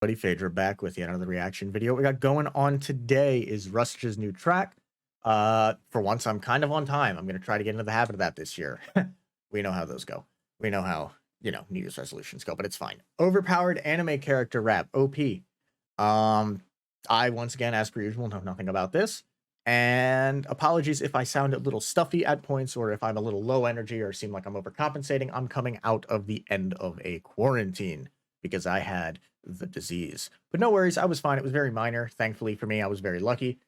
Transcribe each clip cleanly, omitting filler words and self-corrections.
Buddy Phaedra back with yet another reaction video. What we got going on today is Rustage's new track. For once, I'm kind of on time. I'm going to try to get into the habit of that this year. We know how those go. We know how, New Year's resolutions go, but it's fine. Overpowered anime character rap, OP. I, once again, as per usual, know nothing about this. And apologies if I sound a little stuffy at points or if I'm a little low energy or seem like I'm overcompensating. I'm coming out of the end of a quarantine because I had the disease. But no worries, I was fine. It was very minor. Thankfully for me, I was very lucky.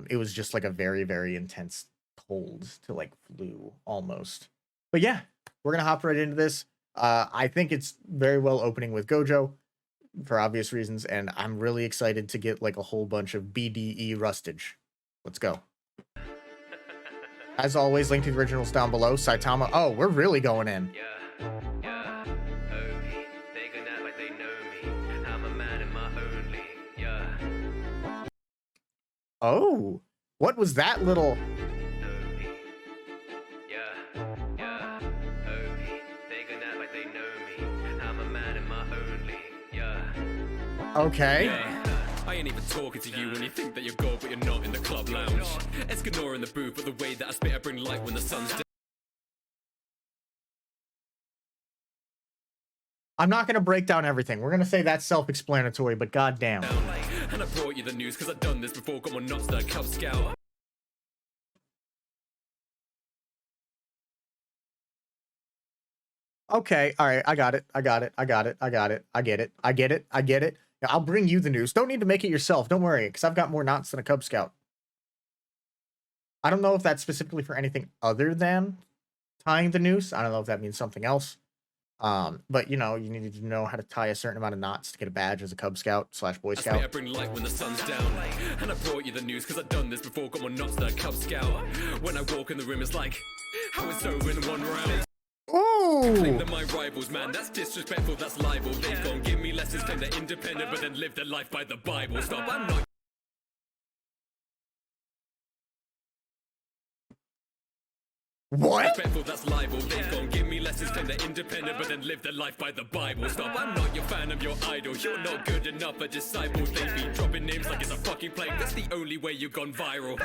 It was just like a very, very intense cold to like flu almost. But yeah, we're going to hop right into this. I think it's very well opening with Gojo for obvious reasons. And I'm really excited to get like a whole bunch of BDE Rustage. Let's go. As always, link to the originals down below. Saitama. Oh, we're really going in. Yeah. They gonna act like they know me. I'm a man in my own league. Yeah. Oh, what was that little? Yeah. They gonna act like they know me. I'm a man in my own league. Yeah. Okay. Yeah. I ain't even talking to you when you think that you're God, but you're not in the club lounge. Escanor in the booth, but the way that I spit, I bring light when the sun's down. I'm not going to break down everything. We're going to say that's self-explanatory, but goddamn. And I brought you the news because I've done this before, got my nuts to a Cub Scout. Okay, all right, I got it. I get it. Now, I'll bring you the news. Don't need to make it yourself. Don't worry, because I've got more knots than a Cub Scout. I don't know if that's specifically for anything other than tying the noose. I don't know if that means something else. But you need to know how to tie a certain amount of knots to get a badge as a Cub Scout / Boy Scout. I bring light when the sun's down. And I brought you the news because I've done this before, got my nuts to a Cub Scout. When I walk in the room, it's like, how it's over in one round. Ooh. Claim that my rivals, man, that's disrespectful, that's libel. They gon' give me lessons, claim they're independent, but then live their life by the Bible. Stop, I'm not. What? Respectful, that's libel. They gon' give me lessons, claim they're independent, but then live their life by the Bible. Stop, I'm not your fan, I'm your idol. You're not good enough, a disciple. They be dropping names like it's a fucking plague. That's the only way you've gone viral.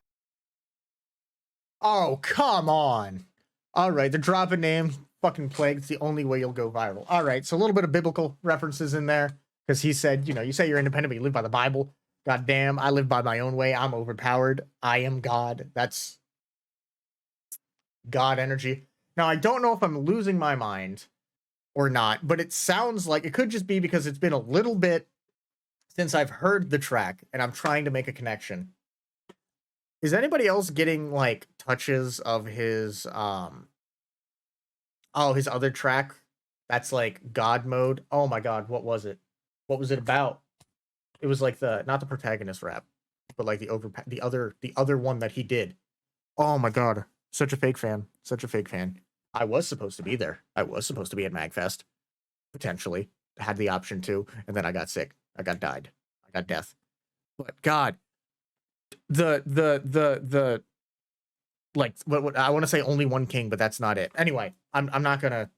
Oh, come on. All right, they're dropping names. Fucking plague. It's the only way you'll go viral. All right, so a little bit of biblical references in there because he said, you say you're independent, but you live by the Bible. God damn, I live by my own way. I'm overpowered. I am God. That's God energy. Now, I don't know if I'm losing my mind or not, but it sounds like it could just be because it's been a little bit since I've heard the track and I'm trying to make a connection. Is anybody else getting like touches of his his other track that's like God mode? Oh my god, what was it? What was it about? It was like not the protagonist rap, but like the other one that he did. Oh my god, such a fake fan. I was supposed to be there. I was supposed to be at MagFest. Potentially. Had the option to, and then I got sick. I got death. But god, like what I want to say only one king, but that's not it. Anyway, I'm not gonna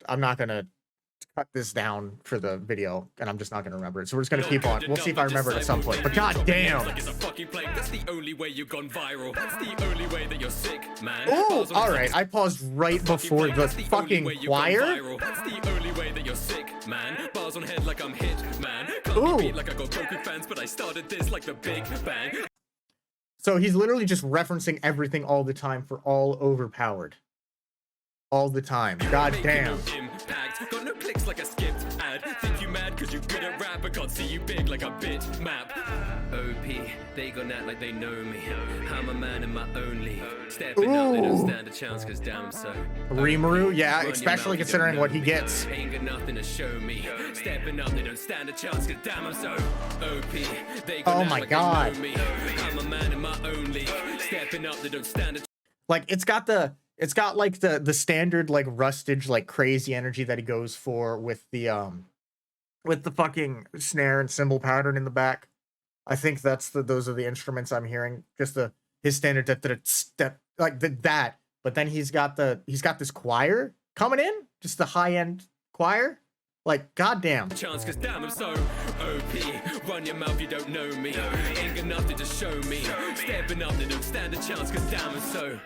cut this down for the video, and I'm just not gonna remember it. So we're just gonna keep on. We'll see if I remember it at some point. But god damn. Like it's a fucking plague. That's the only way you've gone viral. That's the only way that you're sick, man. Oh, all right. I paused right before the fucking choir. That's the only way that you're sick, man. Bars on head like I'm hit, man. Can't be beat like I got Goku fans, but I started this like the Big Bang. So he's literally just referencing everything all the time for all overpowered. All the time. God damn. Impact. Got no clicks like a skipped ad. Think you mad cause you good at rap, but can't see you big like a bit map. OP, they gon' act like they know me. I'm a man in my own league. Stepping out, they don't stand a chance cause damn so. Rimuru, yeah, especially considering what he gets. Ain't got nothing to show me. Stepping up, they don't stand a chance cause damn I'm so. OP, they gon' act like they know me. I'm a man in my own league. Stepping up, they don't stand a chance. Like it's got like the standard like Rustage like crazy energy that he goes for with the fucking snare and cymbal pattern in the back. I think those are the instruments I'm hearing. Just his standard step like that. But then he's got this choir coming in, just the high end choir. Like, goddamn. Chance, cause damn, I'm so OP, run your mouth, you don't know me. Ain't got nothing to show me. Stepping up, they don't stand a chance, cause damn it so.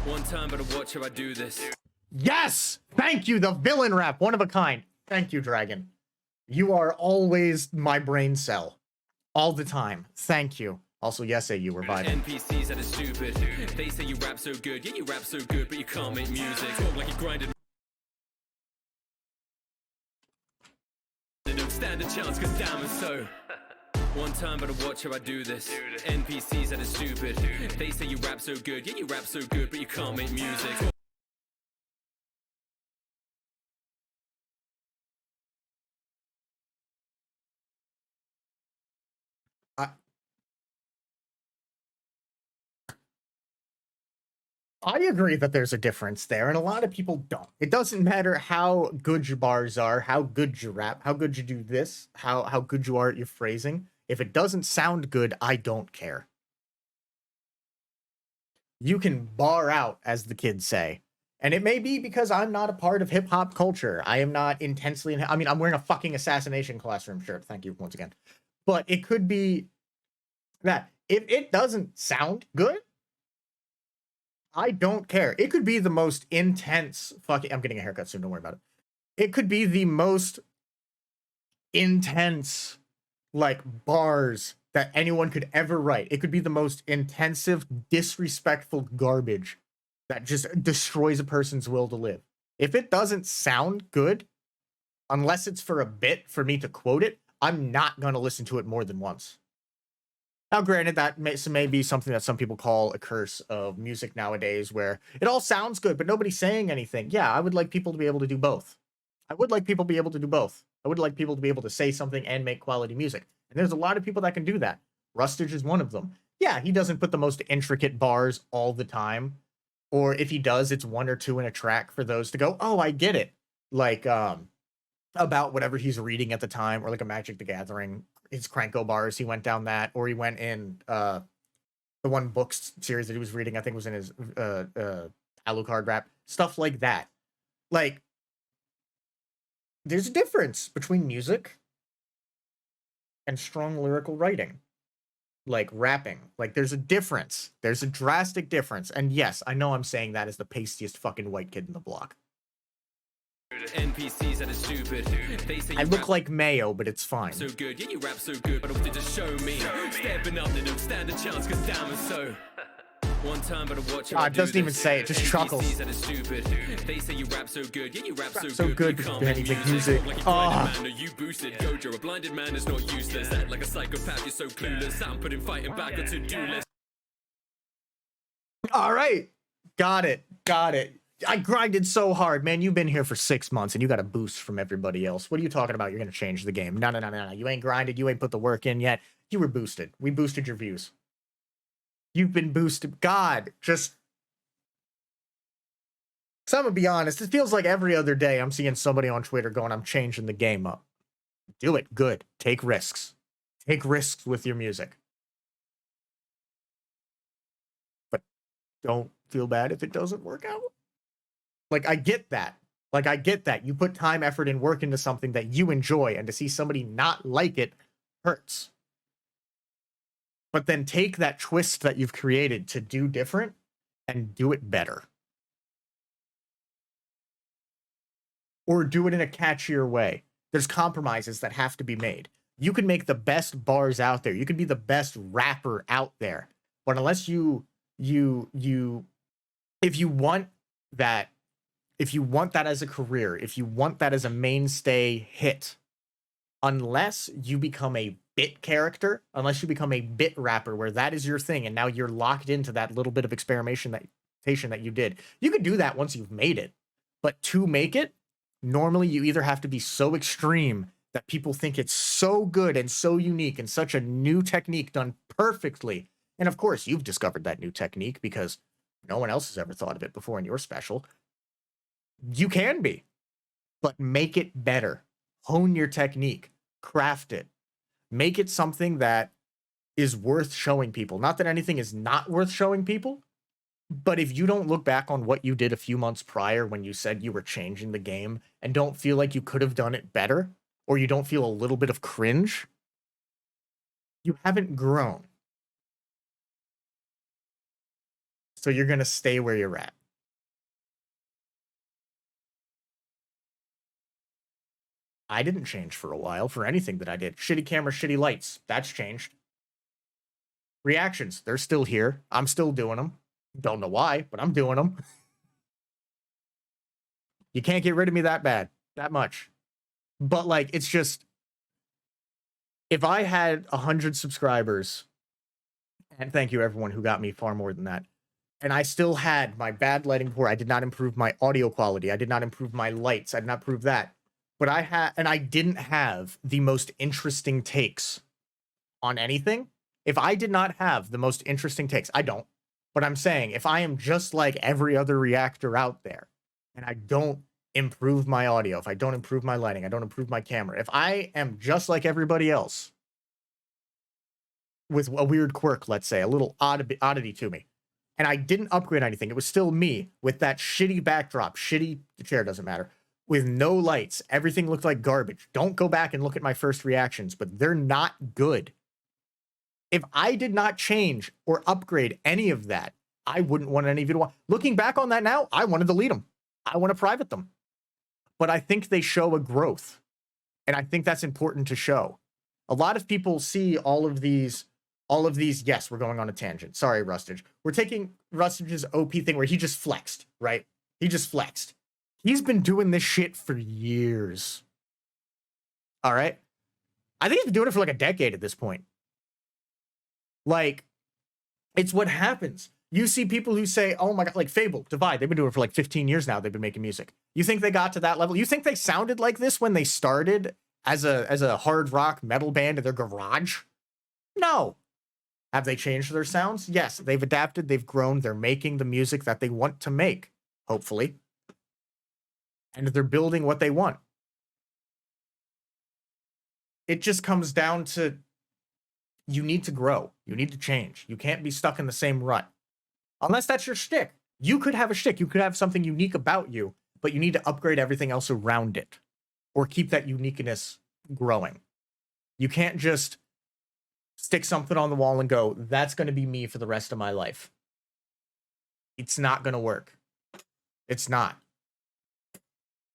One time, but watch how I do this. Yes! Thank you, the villain rap, one of a kind. Thank you, Dragon. You are always my brain cell. All the time. Thank you. Also, yes, you were vibing. NPCs that are stupid. They say you rap so good, yeah, you rap so good, but you can't make music. Talk like you grinded. They don't stand a chance, cause damn it so. One time, but watch how I do this. NPCs that are stupid. They say you rap so good, yeah, you rap so good, but you can't make music. I agree that there's a difference there, and a lot of people don't. It doesn't matter how good your bars are, how good you rap, how good you do this, how good you are at your phrasing. If it doesn't sound good, I don't care. You can bar out, as the kids say. And it may be because I'm not a part of hip-hop culture. I am not intensely... I mean, I'm wearing a fucking Assassination Classroom shirt. Thank you once again. But it could be that if it doesn't sound good, I don't care. It could be the most intense fucking... I'm getting a haircut soon, don't worry about it. It could be the most intense, like, bars that anyone could ever write. It could be the most intensive, disrespectful garbage that just destroys a person's will to live. If it doesn't sound good, unless it's for a bit for me to quote it, I'm not going to listen to it more than once. Now, granted, that may be something that some people call a curse of music nowadays, where it all sounds good, but nobody's saying anything. Yeah, I would like people to be able to do both. I would like people to be able to do both. I would like people to be able to say something and make quality music. And there's a lot of people that can do that. Rustage is one of them. Yeah, he doesn't put the most intricate bars all the time. Or if he does, it's one or two in a track for those to go, oh, I get it. Like, about whatever he's reading at the time, or like a Magic the Gathering, his Cranko bars, he went down that, or he went in the one books series that he was reading, I think was in his Alucard rap, stuff like that. Like, there's a difference between music and strong lyrical writing. Like rapping. Like, there's a difference. There's a drastic difference. And yes, I know I'm saying that as the pastiest fucking white kid in the block. NPCs that are stupid. They say I look like Mayo, but it's fine. So good, yeah, you rap so good, but they just show me. Stepping up, they don't stand a chance, cause damn it so. One time, but watch how it doesn't even say it, just chuckles. That are stupid. They say you rap so good, yeah, you rap so good, but you can't make music. Like man, are you boosted? Gojo, a blinded man is not useless. Act like a psychopath, you're so clueless. I'm putting fighting back on to-do list. All right, got it. I grinded so hard, man. You've been here for 6 months and you got a boost from everybody else. What are you talking about? You're gonna change the game? No. You ain't grinded. You ain't put the work in yet. You were boosted. We boosted your views. You've been boosted. God, just... So I'm gonna be honest, it feels like every other day I'm seeing somebody on Twitter going, I'm changing the game up. Do it. Good. Take risks. Take risks with your music. But don't feel bad if it doesn't work out. Like, I get that. You put time, effort, and work into something that you enjoy, and to see somebody not like it hurts. But then take that twist that you've created to do different and do it better. Or do it in a catchier way. There's compromises that have to be made. You can make the best bars out there. You can be the best rapper out there. But unless if you want that as a career, if you want that as a mainstay hit, unless you become a bit character, unless you become a bit rapper where that is your thing and now you're locked into that little bit of experimentation that you did, you could do that once you've made it. But to make it, normally you either have to be so extreme that people think it's so good and so unique and such a new technique done perfectly. And of course, you've discovered that new technique because no one else has ever thought of it before and you're special. You can be, but make it better. Hone your technique, craft it, make it something that is worth showing people. Not that anything is not worth showing people, but if you don't look back on what you did a few months prior when you said you were changing the game and don't feel like you could have done it better, or you don't feel a little bit of cringe, you haven't grown. So you're going to stay where you're at. I didn't change for a while for anything that I did. Shitty camera, shitty lights. That's changed. Reactions, they're still here. I'm still doing them. Don't know why, but I'm doing them. You can't get rid of me that bad, that much. But like, it's just, if I had 100 subscribers, and thank you everyone who got me far more than that, and I still had my bad lighting before, I did not improve my audio quality, I did not improve my lights, I did not improve that. But I didn't have the most interesting takes on anything. If I did not have the most interesting takes, I don't. But I'm saying, if I am just like every other reactor out there, and I don't improve my audio, if I don't improve my lighting, I don't improve my camera, if I am just like everybody else, with a weird quirk, let's say, a little oddity to me, and I didn't upgrade anything, it was still me with that shitty backdrop, the chair doesn't matter, with no lights, everything looked like garbage. Don't go back and look at my first reactions, but they're not good. If I did not change or upgrade any of that, I wouldn't want any of you to watch. Looking back on that now, I want to delete them. I want to private them. But I think they show a growth. And I think that's important to show. A lot of people see all of these, yes, we're going on a tangent. Sorry, Rustage. We're taking Rustage's OP thing where he just flexed, right? He just flexed. He's been doing this shit for years. All right? I think he's been doing it for like a decade at this point. Like, it's what happens. You see people who say, oh my God, like Fable, Divide, they've been doing it for like 15 years now. They've been making music. You think they got to that level? You think they sounded like this when they started as a hard rock metal band in their garage? No. Have they changed their sounds? Yes. They've adapted. They've grown. They're making the music that they want to make, hopefully. And they're building what they want. It just comes down to, you need to grow. You need to change. You can't be stuck in the same rut. Unless that's your shtick. You could have a shtick. You could have something unique about you, but you need to upgrade everything else around it or keep that uniqueness growing. You can't just stick something on the wall and go, that's going to be me for the rest of my life. It's not going to work. It's not.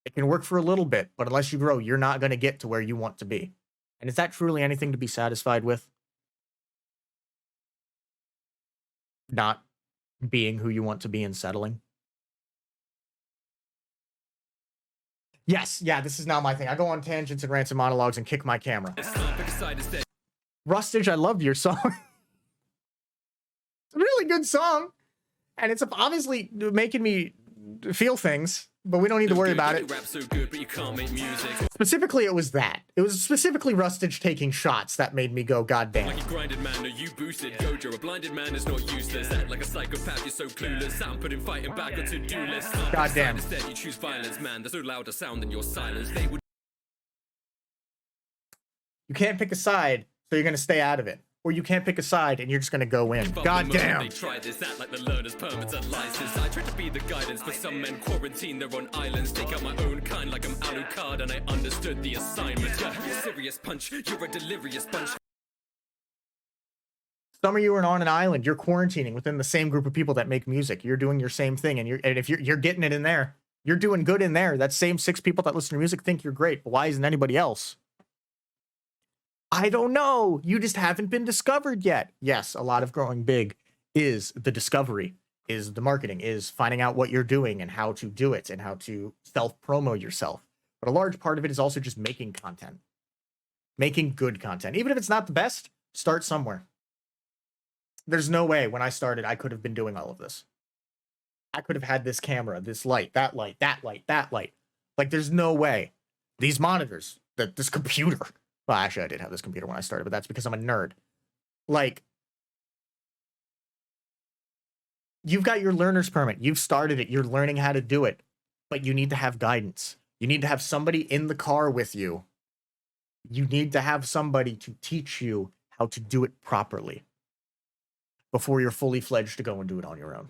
It can work for a little bit, but unless you grow, you're not going to get to where you want to be. And is that truly anything to be satisfied with? Not being who you want to be and settling? Yes, yeah, this is now my thing. I go on tangents and rants and monologues and kick my camera. Rustage, I love your song. It's a really good song. And it's obviously making me feel things, but we don't need to worry about it. Specifically, it was that. It was specifically Rustage taking shots that made me go, God damn. Like a grinded man, no, you boosted. Gojo, a blinded man is not useless. Act like a psychopath, you're so clueless. Sound putting fighting back on to-do list. God damn. Instead, you choose violence, man. There's no louder sound than your silence. They would. You can't pick a side, so you're going to stay out of it. Or you can't pick a side and you're just gonna go in. God damn. They try this, act like the learner's permits and license. I try to be the guidance for some men quarantine. They're on islands, take out my own kind like I'm Alucard, and I understood the assignment. Yeah, serious punch, you're a delirious bunch. Some of you are on an island. You're quarantining within the same group of people that make music. You're doing your same thing, and if you're getting it in there, you're doing good in there. That same 6 people that listen to music think you're great, but why isn't anybody else? I don't know. You just haven't been discovered yet. Yes, a lot of growing big is the discovery, is the marketing, is finding out what you're doing and how to do it and how to self-promo yourself. But a large part of it is also just making content. Making good content. Even if it's not the best, start somewhere. There's no way when I started I could have been doing all of this. I could have had this camera, this light, that light, that light, that light. Like, there's no way. These monitors, this computer. Well, actually, I did have this computer when I started, but that's because I'm a nerd. Like, you've got your learner's permit. You've started it. You're learning how to do it. But you need to have guidance. You need to have somebody in the car with you. You need to have somebody to teach you how to do it properly before you're fully fledged to go and do it on your own.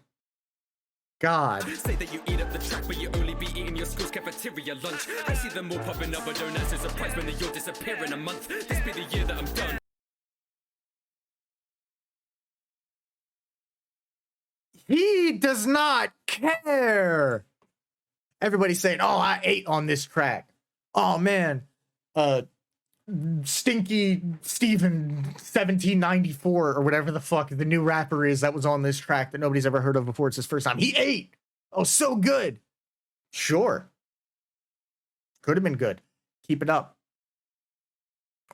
God. Say that you eat up the track, but you only be eating your school's cafeteria lunch. I see them all popping up, but don't answer surprise when you'll disappear in a month. This be the year that I'm done. He does not care. Everybody's saying, oh, I ate on this track. Oh, man. Stinky Steven 1794 or whatever the fuck the new rapper is that was on this track that nobody's ever heard of before. It's his first time. He ate. Oh, so good. Sure. Could have been good. Keep it up.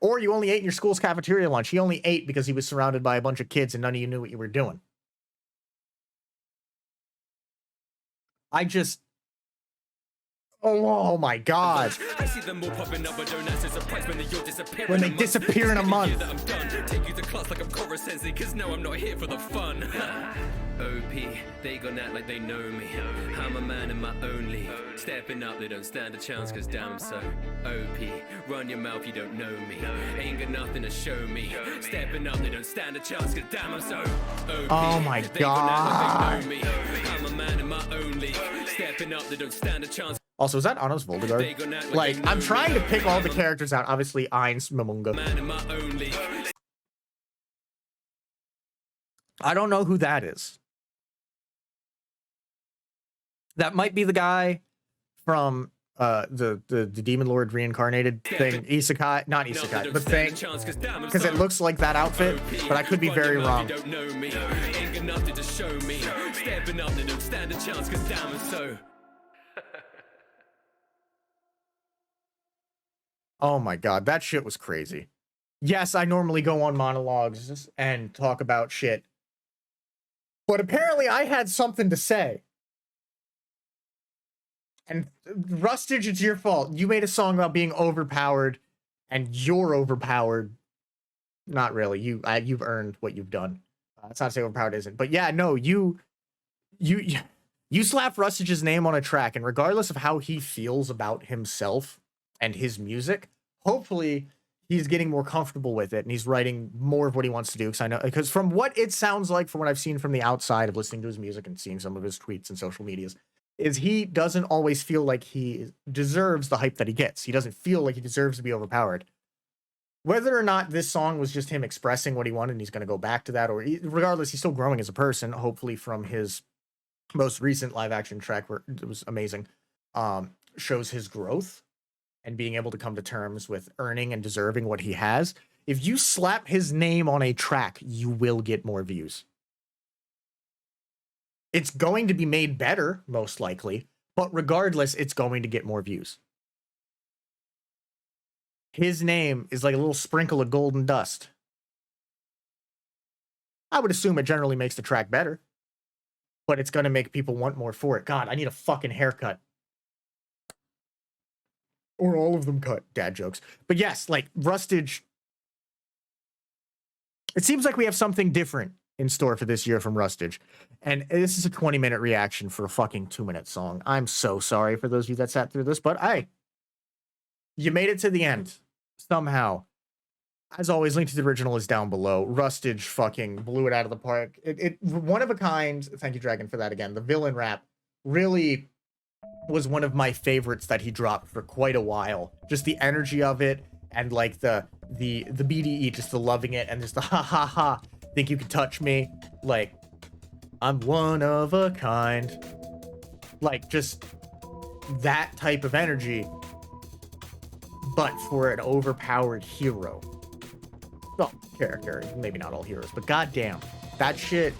Or you only ate in your school's cafeteria lunch. He only ate because he was surrounded by a bunch of kids and none of you knew what you were doing. Oh my God. I see them all popping up, but don't answer surprise when you'll disappear When they disappear in a month. I'm done. Take you to class like I'm Cora Sensei, cause no, I'm not here for the fun. OP, they gon' act like they know me. I'm a man in my own league. Stepping up, they don't stand a chance, cause damn I'm so OP. Run your mouth, you don't know me. Ain't got nothing to show me. Stepping up, they don't stand a chance, cause damn I'm so OP. Oh my They gon' act like God. they know me. I'm a man in my own league. Stepping up, they don't stand a chance. Also, is that Anos Voldegard? Like, I'm trying to pick all the characters out. Obviously, Ainz Mamunga. Man in my own league. I don't know who that is. That might be the guy from the Demon Lord reincarnated thing. Isekai, not Isekai, but thing. Because it looks like that outfit, but I could be very wrong. Oh my God, that shit was crazy. Yes, I normally go on monologues and talk about shit, but apparently I had something to say. And Rustage, it's your fault. You made a song about being overpowered, and you're overpowered. Not really. You've earned what you've done. That's not to say overpowered isn't, but yeah, no, you slap Rustage's name on a track, and regardless of how he feels about himself and his music, hopefully he's getting more comfortable with it and he's writing more of what he wants to do. Because from what it sounds like, from what I've seen from the outside of listening to his music and seeing some of his tweets and social medias, is he doesn't always feel like he deserves the hype that he gets. He doesn't feel like he deserves to be overpowered. Whether or not this song was just him expressing what he wanted and he's going to go back to that, or regardless, he's still growing as a person, hopefully from his most recent live action track where it was amazing, shows his growth and being able to come to terms with earning and deserving what he has. If you slap his name on a track, you will get more views. It's going to be made better, most likely, but regardless, it's going to get more views. His name is like a little sprinkle of golden dust. I would assume it generally makes the track better, but it's going to make people want more for it. God, I need a fucking haircut. Or all of them cut. Dad jokes. But yes, like, Rustage. It seems like we have something different in store for this year from Rustage. And this is a 20-minute reaction for a fucking 2-minute song. I'm so sorry for those of you that sat through this, but you made it to the end. Somehow. As always, link to the original is down below. Rustage fucking blew it out of the park. It one of a kind. Thank you, Dragon, for that again. The villain rap really was one of my favorites that he dropped for quite a while. Just the energy of it and like the BDE, just the loving it and just the ha ha ha. Think you can touch me? Like, I'm one of a kind. Like, just that type of energy, but for an overpowered hero. Well, character, maybe not all heroes, but goddamn, that shit